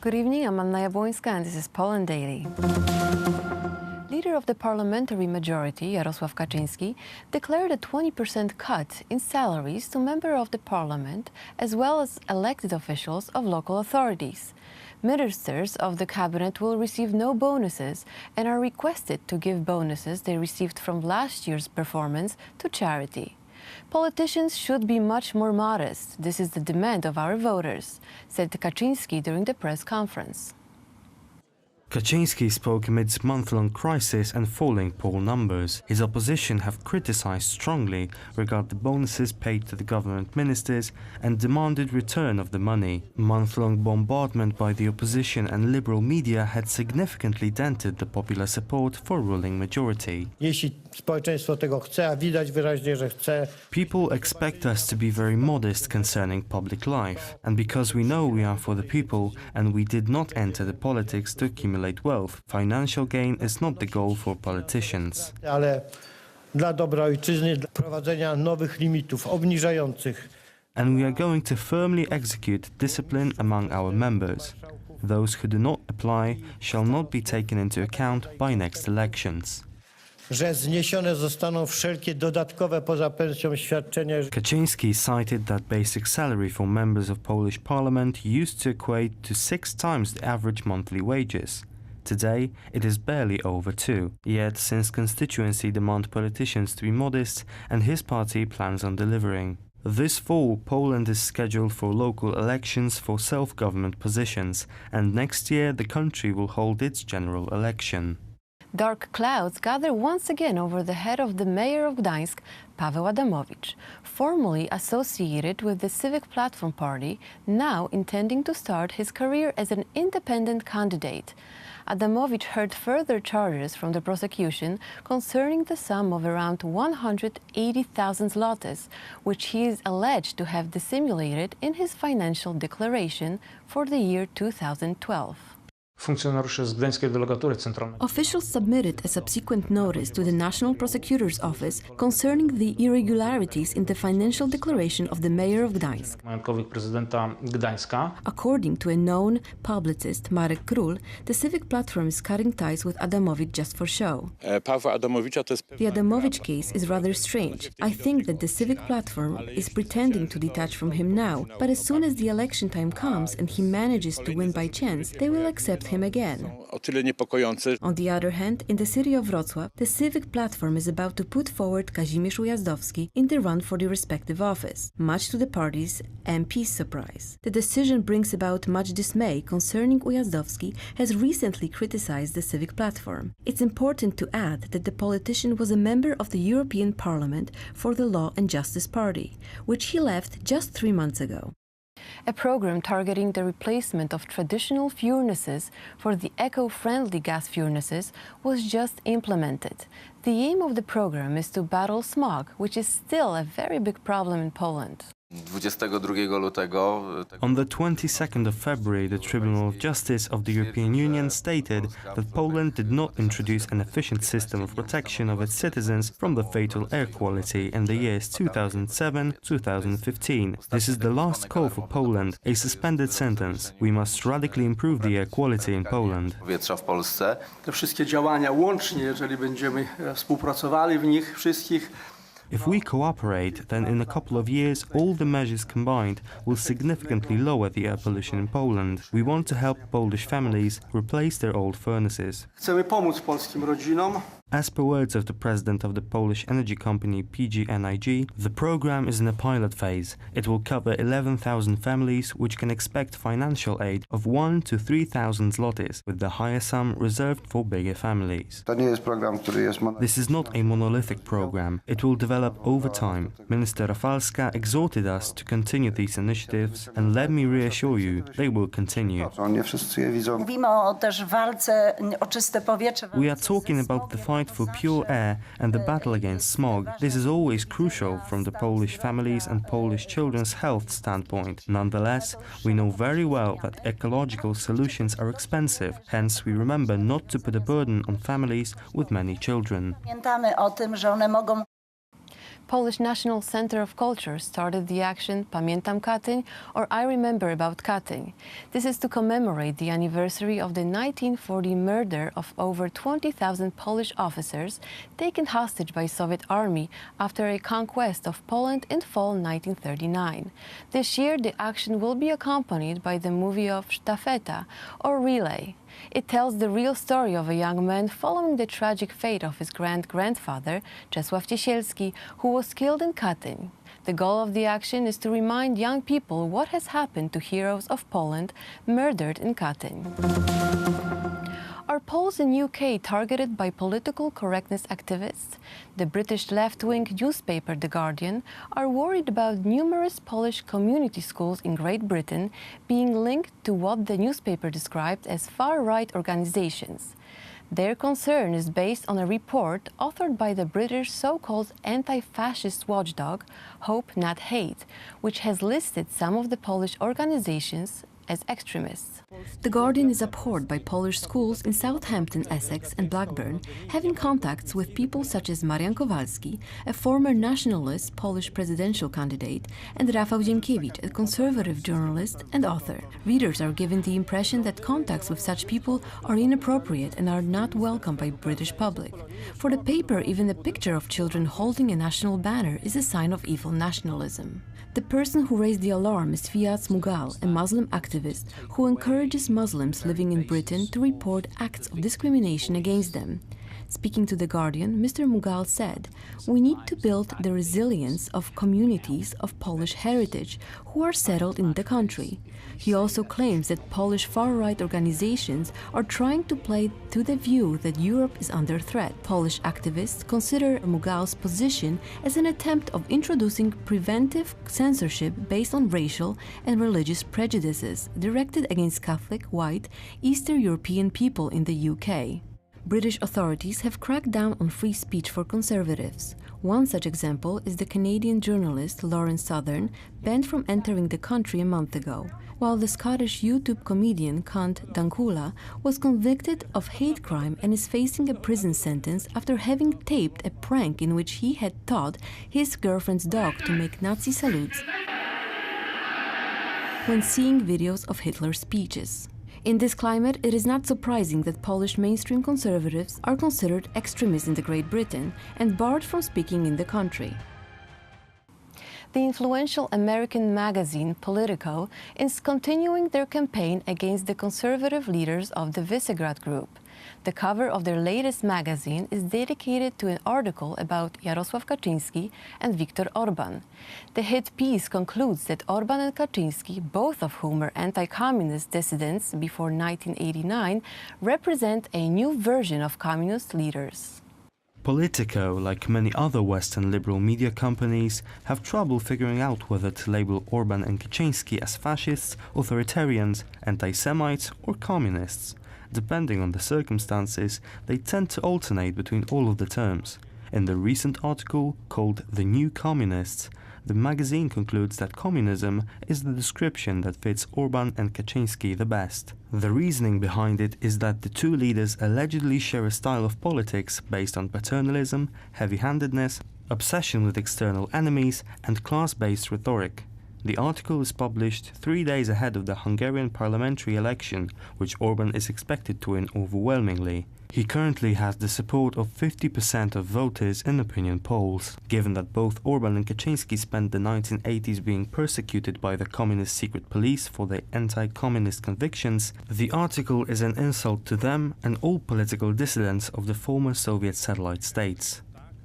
Good evening, I'm Anna Jabłońska and this is Poland Daily. Leader of the parliamentary majority, Jarosław Kaczyński, declared a 20% cut in salaries to members of the parliament as well as elected officials of local authorities. Ministers of the cabinet will receive no bonuses and are requested to give bonuses they received from last year's performance to charity. Politicians should be much more modest. This is the demand of our voters, said Kaczyński during the press conference. Kaczyński spoke amidst month-long crisis and falling poll numbers. His opposition have criticized strongly regarding the bonuses paid to the government ministers and demanded return of the money. Month-long bombardment by the opposition and liberal media had significantly dented the popular support for ruling majority. People expect us to be very modest concerning public life, and because we know we are for the people and we did not enter the politics to accumulate wealth, financial gain is not the goal for politicians. And we are going to firmly execute discipline among our members. Those who do not apply shall not be taken into account by next elections. Kaczyński cited that basic salary for members of Polish parliament used to equate to 6 times the average monthly wages. Today, it is barely over 2. Yet, since constituency demand politicians to be modest, and his party plans on delivering. This fall, Poland is scheduled for local elections for self-government positions, and next year the country will hold its general election. Dark clouds gather once again over the head of the mayor of Gdańsk, Paweł Adamowicz, formerly associated with the Civic Platform Party, now intending to start his career as an independent candidate. Adamowicz heard further charges from the prosecution concerning the sum of around 180,000 zlotys, which he is alleged to have dissimulated in his financial declaration for the year 2012. Officials submitted a subsequent notice to the National Prosecutor's Office concerning the irregularities in the financial declaration of the mayor of Gdańsk. According to a known publicist, Marek Król, the Civic Platform is cutting ties with Adamowicz just for show. The Adamowicz case is rather strange. I think that the Civic Platform is pretending to detach from him now, but as soon as the election time comes and he manages to win by chance, they will accept him again. On the other hand, in the city of Wrocław, the Civic Platform is about to put forward Kazimierz Ujazdowski in the run for the respective office, much to the party's MP's surprise. The decision brings about much dismay concerning Ujazdowski has recently criticized the Civic Platform. It's important to add that the politician was a member of the European Parliament for the Law and Justice Party, which he left just 3 months ago. A program targeting the replacement of traditional furnaces for the eco-friendly gas furnaces was just implemented. The aim of the program is to battle smog, which is still a very big problem in Poland. On the 22nd of February, the Tribunal of Justice of the European Union stated that Poland did not introduce an efficient system of protection of its citizens from the fatal air quality in the years 2007-2015. This is the last call for Poland, a suspended sentence. We must radically improve the air quality in Poland. Te wszystkie działania łącznie, jeżeli będziemy współpracowali w nich wszystkich. If we cooperate, then in a couple of years, all the measures combined will significantly lower the air pollution in Poland. We want to help Polish families replace their old furnaces. Chcemy pomóc polskim rodzinom. As per words of the president of the Polish energy company PGNiG, the program is in a pilot phase. It will cover 11,000 families which can expect financial aid of 1 to 3,000 zlotys, with the higher sum reserved for bigger families. This is not a monolithic program. It will develop over time. Minister Rafalska exhorted us to continue these initiatives, and let me reassure you, they will continue. We are talking about the fight for pure air and the battle against smog. This is always crucial from the Polish families and Polish children's health standpoint. Nonetheless, we know very well that ecological solutions are expensive, hence we remember not to put a burden on families with many children. Polish National Center of Culture started the action Pamiętam Katyń, or I Remember About Katyń. This is to commemorate the anniversary of the 1940 murder of over 20,000 Polish officers taken hostage by Soviet army after a conquest of Poland in fall 1939. This year, the action will be accompanied by the movie of Sztafeta, or Relay. It tells the real story of a young man following the tragic fate of his grandfather, Czesław Ciesielski, who was killed in Katyń. The goal of the action is to remind young people what has happened to heroes of Poland murdered in Katyń. Are Poles in UK targeted by political correctness activists? The British left-wing newspaper The Guardian are worried about numerous Polish community schools in Great Britain being linked to what the newspaper described as far-right organizations. Their concern is based on a report authored by the British so-called anti-fascist watchdog Hope Not Hate, which has listed some of the Polish organizations as extremists. The Guardian is abhorred by Polish schools in Southampton, Essex and Blackburn, having contacts with people such as Marian Kowalski, a former nationalist Polish presidential candidate, and Rafał Ziemkiewicz, a conservative journalist and author. Readers are given the impression that contacts with such people are inappropriate and are not welcome by British public. For the paper, even a picture of children holding a national banner is a sign of evil nationalism. The person who raised the alarm is Fiat Mughal, a Muslim activist who encourages Muslims living in Britain to report acts of discrimination against them. Speaking to The Guardian, Mr. Mughal said, "We need to build the resilience of communities of Polish heritage who are settled in the country." He also claims that Polish far-right organizations are trying to play to the view that Europe is under threat. Polish activists consider Mughal's position as an attempt of introducing preventive censorship based on racial and religious prejudices directed against Catholic, white, Eastern European people in the UK. British authorities have cracked down on free speech for conservatives. One such example is the Canadian journalist Lauren Southern, banned from entering the country a month ago, while the Scottish YouTube comedian Count Dankula was convicted of hate crime and is facing a prison sentence after having taped a prank in which he had taught his girlfriend's dog to make Nazi salutes when seeing videos of Hitler's speeches. In this climate, it is not surprising that Polish mainstream conservatives are considered extremists in Great Britain and barred from speaking in the country. The influential American magazine Politico is continuing their campaign against the conservative leaders of the Visegrad Group. The cover of their latest magazine is dedicated to an article about Jarosław Kaczyński and Viktor Orban. The hit piece concludes that Orban and Kaczyński, both of whom were anti-communist dissidents before 1989, represent a new version of communist leaders. Politico, like many other Western liberal media companies, have trouble figuring out whether to label Orban and Kaczyński as fascists, authoritarians, anti-Semites or communists. Depending on the circumstances, they tend to alternate between all of the terms. In the recent article called The New Communists, the magazine concludes that communism is the description that fits Orban and Kaczyński the best. The reasoning behind it is that the two leaders allegedly share a style of politics based on paternalism, heavy-handedness, obsession with external enemies, and class-based rhetoric. The article is published 3 days ahead of the Hungarian parliamentary election, which Orban is expected to win overwhelmingly. He currently has the support of 50% of voters in opinion polls. Given that both Orban and Kaczyński spent the 1980s being persecuted by the communist secret police for their anti-communist convictions, the article is an insult to them and all political dissidents of the former Soviet satellite states.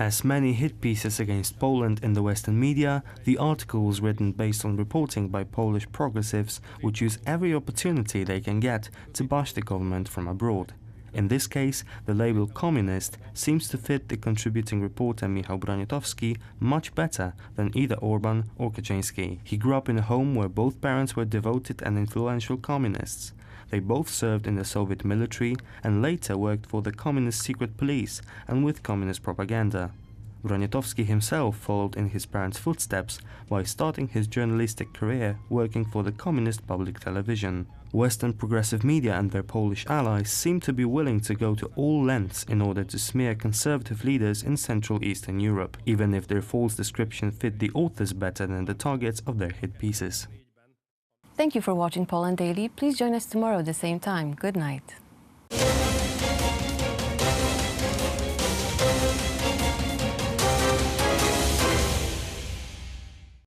As many hit pieces against Poland in the Western media, the article was written based on reporting by Polish progressives which use every opportunity they can get to bash the government from abroad. In this case, the label communist seems to fit the contributing reporter Michał Broniatowski much better than either Orban or Kaczyński. He grew up in a home where both parents were devoted and influential communists. They both served in the Soviet military and later worked for the communist secret police and with communist propaganda. Broniatowski himself followed in his parents' footsteps by starting his journalistic career working for the communist public television. Western progressive media and their Polish allies seem to be willing to go to all lengths in order to smear conservative leaders in Central Eastern Europe, even if their false description fit the authors better than the targets of their hit pieces. Thank you for watching Poland Daily. Please join us tomorrow at the same time. Good night.